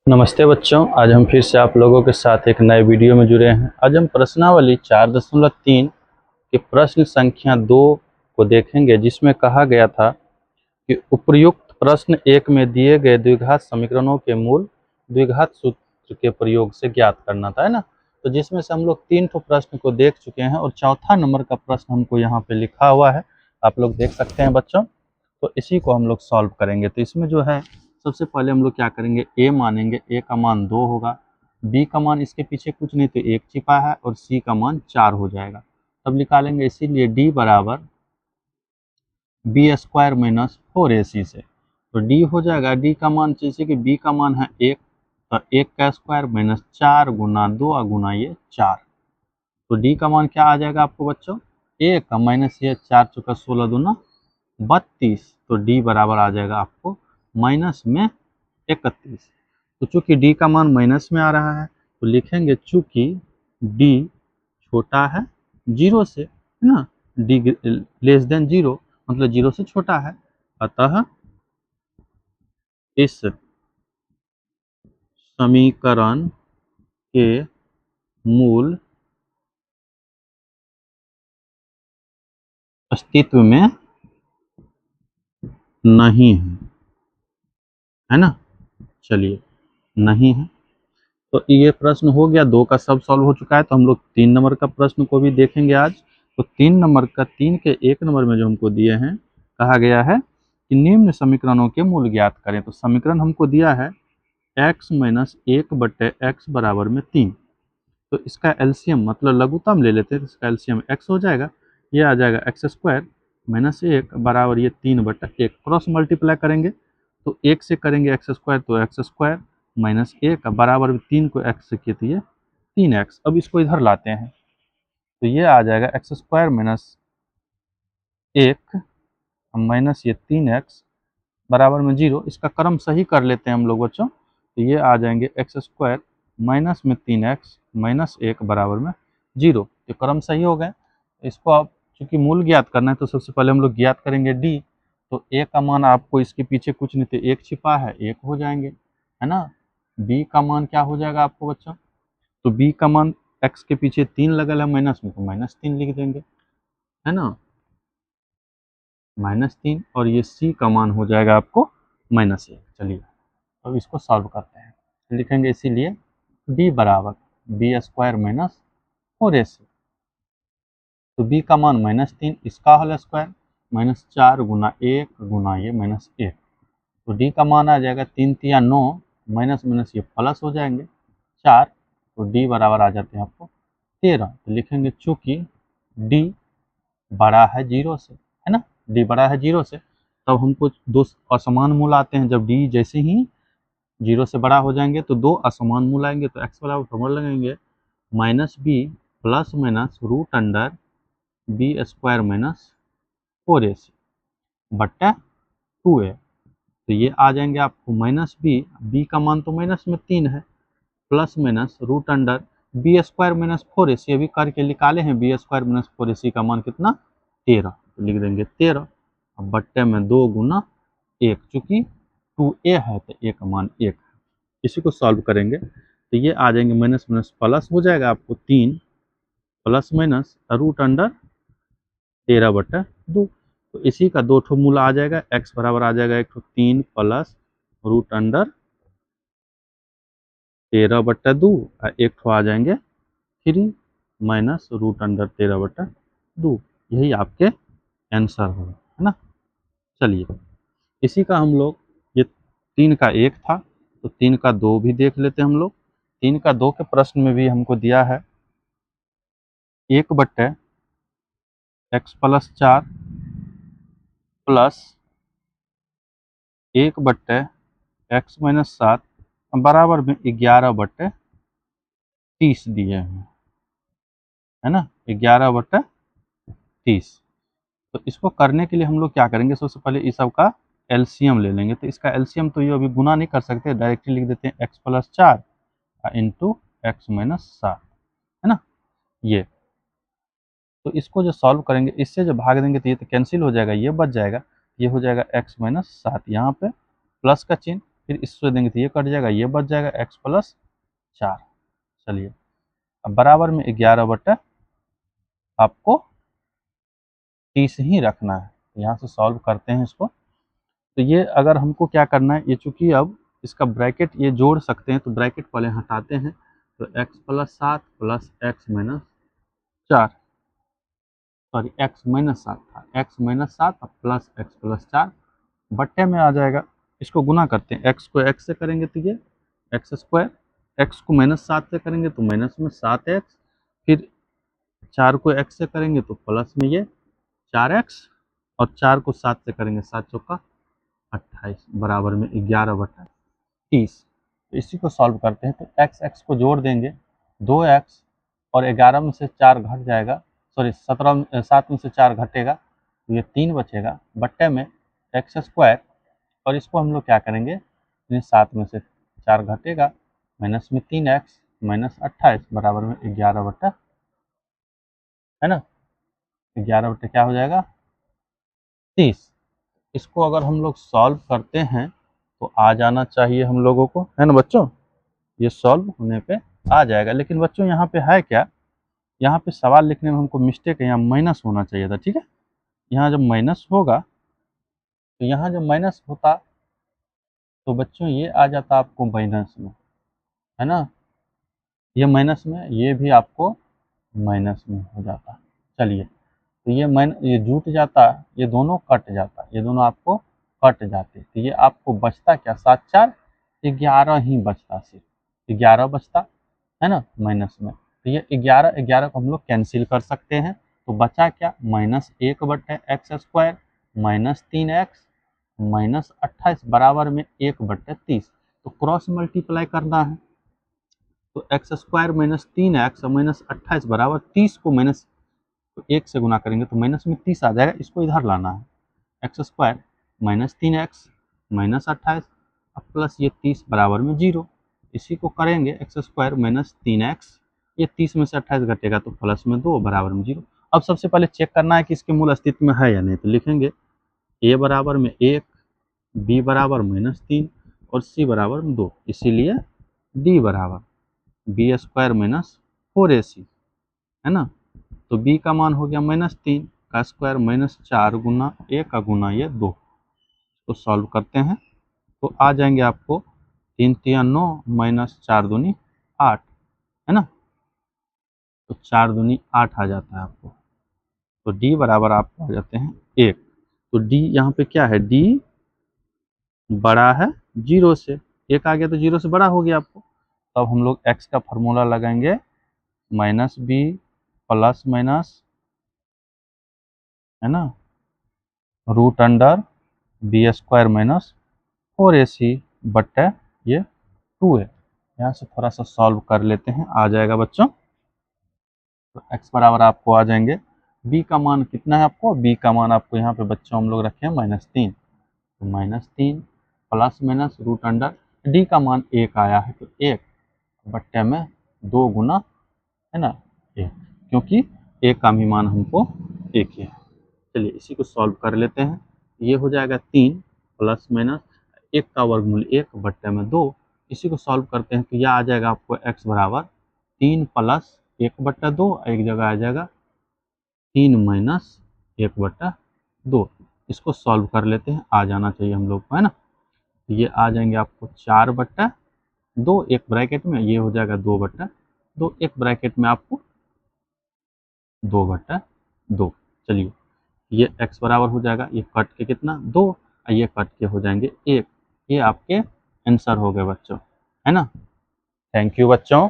नमस्ते बच्चों, आज हम फिर से आप लोगों के साथ एक नए वीडियो में जुड़े हैं। आज हम प्रश्नावली 4.3 के प्रश्न संख्या 2 को देखेंगे, जिसमें कहा गया था कि उपर्युक्त प्रश्न 1 में दिए गए द्विघात समीकरणों के मूल द्विघात सूत्र के प्रयोग से ज्ञात करना था, है ना। तो जिसमें से हम लोग 3 ठो प्रश्न को देख चुके हैं और चौथा नंबर का प्रश्न हमको यहाँ पे लिखा हुआ है, आप लोग देख सकते हैं बच्चों। तो इसी को हम लोग सॉल्व करेंगे। तो इसमें जो है सबसे पहले हम लोग क्या करेंगे, ए मानेंगे, ए का मान 2 होगा, बी का मान इसके पीछे कुछ नहीं तो 1 छिपा है, और सी का मान 4 हो जाएगा। तब निकालेंगे, इसीलिए डी बराबर बी स्क्वायर माइनस 4ac से। तो डी हो जाएगा, डी का मान जैसे कि बी का मान है 1, तो 1 का स्क्वायर माइनस 4 गुना 2 गुना ये 4। तो डी का मान क्या आ जाएगा आपको बच्चों, 1 का माइनस ये 4 चौका 16 दूना 32। तो डी बराबर आ जाएगा आपको माइनस में 31। तो चूंकि डी का मान माइनस में आ रहा है, तो लिखेंगे चूंकि डी छोटा है 0 से, है ना, डी लेस देन 0 मतलब 0 से छोटा है, अतः इस समीकरण के मूल अस्तित्व में नहीं है ना। चलिए, नहीं है। तो ये प्रश्न हो गया, 2 का सब सॉल्व हो चुका है। तो हम लोग 3 नंबर का प्रश्न को भी देखेंगे आज। तो 3 नंबर का 3 के 1 नंबर में जो हमको दिए हैं, कहा गया है कि निम्न समीकरणों के मूल ज्ञात करें। तो समीकरण हमको दिया है x माइनस 1/x बराबर में 3। तो इसका एलसीएम मतलब लघुत्तम ले लेते हैं, तो इसका एलसीएम x हो जाएगा, ये आ जाएगा एक्स स्क्वायर माइनस 1 बराबर ये 3/1। क्रॉस मल्टीप्लाई करेंगे तो 1 से करेंगे एक्स स्क्वायर, तो एक्स स्क्वायर माइनस 1 बराबर 3 को x से किए तो ये 3x। अब इसको इधर लाते हैं, तो ये आ जाएगा एक्स स्क्वायर माइनस 1 माइनस ये 3x बराबर में 0। इसका क्रम सही कर लेते हैं हम लोग बच्चों, तो ये आ जाएंगे एक्स स्क्वायर माइनस में 3x माइनस 1 बराबर में 0। ये क्रम सही हो गए। इसको आप चूंकि मूल ज्ञात करना है, तो सबसे पहले हम लोग ज्ञात करेंगे डी। तो ए का मान आपको इसके पीछे कुछ नहीं तो 1 छिपा है, 1 हो जाएंगे, है ना। बी का मान क्या हो जाएगा आपको बच्चों, तो बी का मान एक्स के पीछे 3 लगल है माइनस में, तो -3 लिख देंगे, है ना, -3। और ये सी का मान हो जाएगा आपको -1। चलिए, अब इसको सॉल्व करते हैं। लिखेंगे इसीलिए b बराबर बी स्क्वायर माइनस 4ac। तो b का मान -3, इसका होल स्क्वायर -4 गुना 1 गुना ये -1। तो d का मान आ जाएगा 3 तिया 9, माइनस माइनस ये प्लस हो जाएंगे 4। तो d बराबर आ जाते हैं आपको 13। तो लिखेंगे चूंकि d बड़ा है 0 से, है ना, d बड़ा है 0 से, तब हमको दो असमान मूल आते हैं। जब d जैसे ही 0 से बड़ा हो जाएंगे तो दो असमान मूल आएंगे। तो x बराबर फॉर्मूला लगाएंगे -b plus minus root under B square minus 4ac बट्टा 2a। तो ये आ जाएंगे आपको -b, b का मान तो माइनस में 3 है, plus minus root under B square minus 4ac। अभी करके निकाले हैं, बी स्क्वायर माइनस 4ac का मान कितना, 13। तो लिख देंगे 13, अब बट्टे में 2 गुना 1, चूंकि 2a है तो a का मान 1 है। इसी को सॉल्व करेंगे तो ये आ जाएंगे माइनस माइनस प्लस हो जाएगा आपको 3 प्लस माइनस रूट अंडर 13/2। तो इसी का 2 ठो मूल आ जाएगा, x बराबर आ जाएगा 3 प्लस रूट अंडर 13/2 और 1 ठो आ जाएंगे 3 माइनस रूट अंडर 13/2। यही आपके आंसर होगा, है ना। चलिए, इसी का हम लोग, ये 3 का 1 था, तो 3 का 2 भी देख लेते हैं हम लोग। 3 का 2 के प्रश्न में भी हमको दिया है 1/x+4 प्लस 1/x-7 बराबर में 11/30 दिए हैं, है ना, 11/30। तो इसको करने के लिए हम लोग क्या करेंगे, सबसे पहले इस सब का एलसीएम ले लेंगे। तो इसका एलसीएम तो ये अभी गुना नहीं कर सकते, डायरेक्टली लिख देते हैं x+4 इंटू x-7, है ना। ये तो इसको जो सॉल्व करेंगे, इससे जो भाग देंगे तो ये तो कैंसिल हो जाएगा, ये बच जाएगा, ये हो जाएगा x-7। यहाँ पे प्लस का चिन्ह, फिर इससे देंगे तो ये कट जाएगा, ये बच जाएगा x प्लस 4। चलिए अब बराबर में 11/, आपको 30 ही रखना है। यहाँ से सॉल्व करते हैं इसको। तो ये अगर हमको क्या करना है, ये चूंकि अब इसका ब्रैकेट ये जोड़ सकते हैं तो ब्रैकेट पहले हटाते हैं। तो x plus 7 plus x minus 4, sorry x minus 7 था, x minus 7 plus x plus 4 बट्टे में आ जाएगा। इसको गुना करते हैं, x को x से करेंगे तो ये एक्स स्क्वायर, x को माइनस 7 से करेंगे तो माइनस में 7x, फिर 4 को x से करेंगे तो प्लस में ये 4x, और 4 को 7 से करेंगे 7 चौका 28 बराबर में 11/30। तो इसी को सॉल्व करते हैं। तो x को जोड़ देंगे, 2x और 11 में से 4 घट जाएगा, सॉरी 7 में से 4 घटेगा तो ये 3 बचेगा बट्टे में एक्स स्क्वायर, और इसको हम लोग क्या करेंगे, 7 में से 4 घटेगा माइनस में 3x माइनस 28 बराबर में 11/, है ना, 11/ क्या हो जाएगा 30। इसको अगर हम लोग सॉल्व करते हैं तो आ जाना चाहिए हम लोगों को, है ना बच्चों, ये सॉल्व होने पे आ जाएगा। लेकिन बच्चों यहाँ पे है क्या, यहाँ पे सवाल लिखने में हमको मिस्टेक है, यहाँ माइनस होना चाहिए था, ठीक है। यहाँ जब माइनस होगा तो यहाँ जब माइनस होता तो बच्चों ये आ जाता आपको माइनस में, है ना, ये माइनस में, ये भी आपको माइनस में हो जाता। चलिए तो ये जुट जाता, ये दोनों कट जाता, ये दोनों आपको कट जाते, तो ये आपको बचता क्या, 7 4 11 ही बचता, सिर्फ 11 बचता, है ना, माइनस में। तो ये 11 को हम लोग कैंसिल कर सकते हैं। तो बचा क्या, -1/x² माइनस 3x माइनस 28 बराबर में 1/30। तो क्रॉस मल्टीप्लाई करना है, तो x² माइनस 3x माइनस 28 बराबर 30 को माइनस, तो 1 से गुना करेंगे तो माइनस में 30 आ जाएगा, इसको इधर लाना है। x² माइनस 3x माइनस 28 अब प्लस ये 30 बराबर में 0, इसी को करेंगे x² माइनस 3x, ये 30 में से 28 घटेगा तो प्लस में 2 बराबर में 0। अब सबसे पहले चेक करना है कि इसके मूल अस्तित्व में है या नहीं, तो लिखेंगे a बराबर में 1, b बराबर -3 और c बराबर में 2, इसीलिए d बराबर b² माइनस 4ac, है ना। तो b का मान हो गया -3 का स्क्वायर माइनस 4 गुना a का गुना ये 2। तो सॉल्व करते हैं तो आ जाएंगे आपको 3 3 9 माइनस 4 दूनी 8, है ना, तो 4 दूनी 8 आ जाता है आपको। तो d बराबर आपको आ जाते हैं 1। तो d यहाँ पे क्या है, d बड़ा है 0 से, 1 आ गया तो 0 से बड़ा हो गया आपको। तब हम लोग x का फॉर्मूला लगाएंगे -b प्लस माइनस, है ना, root under b² minus 4ac बट्टे ये 2a। यहाँ से थोड़ा सा सॉल्व कर लेते हैं, आ जाएगा बच्चों। तो x बराबर आपको आ जाएंगे, b का मान कितना है आपको, b का मान आपको यहाँ पे बच्चों हम लोग रखे हैं -3, तो -3 plus minus root under, d का मान 1 आया है तो 1 बट्टे में 2 गुना, है ना 1, क्योंकि 1 का भी मान हमको 1 ही है। चलिए इसी को सॉल्व कर लेते हैं, ये हो जाएगा 3 प्लस माइनस 1 का वर्गमूल 1 बट्टे में 2, इसी को सॉल्व करते हैं तो यह आ जाएगा आपको x बराबर 3 प्लस 1/2, एक जगह आ जाएगा 3 माइनस 1/2। इसको सॉल्व कर लेते हैं, आ जाना चाहिए हम लोग को, है ना। ये आ जाएंगे आपको 4/2, एक ब्रैकेट में ये हो जाएगा 2/2, एक ब्रैकेट में आपको 2/2। चलिए ये x बराबर हो जाएगा, ये कट के कितना 2, ये कट के हो जाएंगे 1। ये आपके आंसर हो गए बच्चों, है ना। थैंक यू बच्चों।